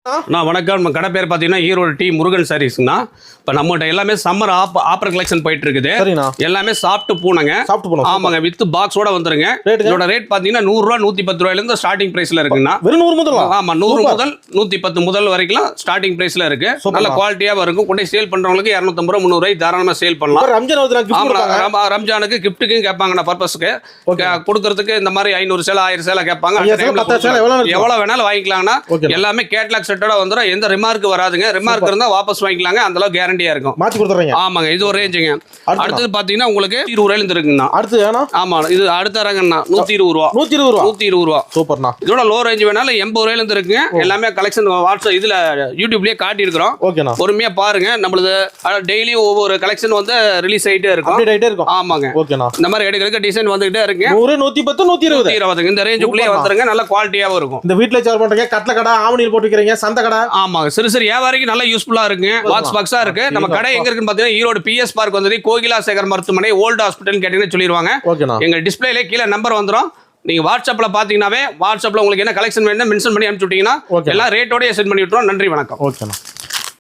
நான் வணக்கம். நம்ம கடை பேர் பார்த்தீங்கன்னா ஈரோடு டி முருகன் சாரீஸ்ங்கண்ணா. இப்போ நம்மகிட்ட எல்லாமே சம்மர் ஆஃபர் கலெக்ஷன் போயிட்டு இருக்குது. எல்லாமே சாப்பிட்டு பூனைங்க. ஆமாங்க, வித் பாக்ஸோட வந்துருங்க. இதோட ரேட் பார்த்தீங்கன்னா 100 ரூபா 110 ரூபாயிலிருந்து ஸ்டார்டிங் பிரைஸ்ல இருக்குங்கண்ணா. ஆமா, 100 முதல் 110 முதல் வரைக்கும் ஸ்டார்டிங் பிரைஸ்ல இருக்கு. நல்ல குவாலிட்டியாக இருக்கும். கொண்டு சேல் பண்றவங்களுக்கு 250 ரூபா 300 ரூபாய் தாராளமாக சேல் பண்ணலாம். ரம்ஜானுக்கு கிஃப்ட்டுக்கும் கேட்பாங்கண்ணா. பர்பஸ்க்கு கொடுக்கறதுக்கு இந்த மாதிரி 500 சேலை 1000 சேலை கேட்பாங்க. எவ்வளவு வேணாலும் வாங்கிக்கலாம்னா எல்லாமே கேட்லாக் செட்டோட வந்துடும். எந்த ரிமார்க் வராதுங்க. ரிமார்க் இருந்தா வாபஸ் வாங்கிக்கலாங்க. அந்த அளவுக்கு கேரண்டியா இருக்கும். மாத்தி கொடுத்துறீங்க. ஆமாங்க, இது ஒரு ரேஞ்சுங்க. அடுத்தது பாத்தீங்கன்னா உங்களுக்கு 120 ரூபாயில இருந்து இருக்குங்கண்ணா. அடுத்து ஆமா, இது அடுத்த ரகம்ண்ணா 120 ரூபா. 120 ரூபா சூப்பர்ண்ணா. இதோட லோ ரேஞ்ச் வேணாலும் 80 ரூபாயில இருந்து இருக்குங்க. எல்லாமே கலெக்ஷன் வாட்ஸ்அப் இதுல யூடியூப்லயே காட்டி இருக்கிறோம். ஓகேண்ணா, பொறுமையா பாருங்க. நம்மளுது டெய்லி ஒவ்வொரு கலெக்ஷன் வந்து ரிலீஸ் ஆயிட்டே இருக்கும். ஆமாங்க, ஓகேண்ணா. இந்த மாதிரி எடுக்கிறதுக்கு டிசைன் வந்துகிட்டே இருக்கு. 100 110 120 இந்த ரேஞ்சுக்குள்ளே வந்துருங்க. நல்ல குவாலிட்டியாவும் இருக்கும். இந்த வீட்டுல சேர் பண்றீங்க, கட்ல கடை ஆவணியில் போட்டுக்கிறீங்க, சந்த கடை. ஆமாங்க, சிறு சிறு வியாபாரிக்கு நல்ல யூஸ்ஃபுல்லா இருக்கு. பாக்ஸா இருக்கு. நம்ம கடை எங்க இருக்குன்னு பாத்தீங்கன்னா ஈரோடு பிஎஸ் பார்க் வந்து கோகிலா சேகர் மருத்துவமனை ஓல்டு ஹாஸ்பிட்டல் கேட்டீங்கன்னு சொல்லிடுவாங்க. எங்க டிஸ்பிளேல கீழே நம்பர் வந்துடும். நீங்க வாட்ஸ்அப்ல பாத்தீங்கன்னாவே வாட்ஸ்அப்ல உங்களுக்கு என்ன கலெக்ஷன் வேணும் மென்ஷன் பண்ணி அனுப்பிச்சு விட்டீங்கன்னா எல்லாம் ரேட்டோடய சென்ட் பண்ணி விட்டுறோம். நன்றி, வணக்கம். ஓகேண்ணா.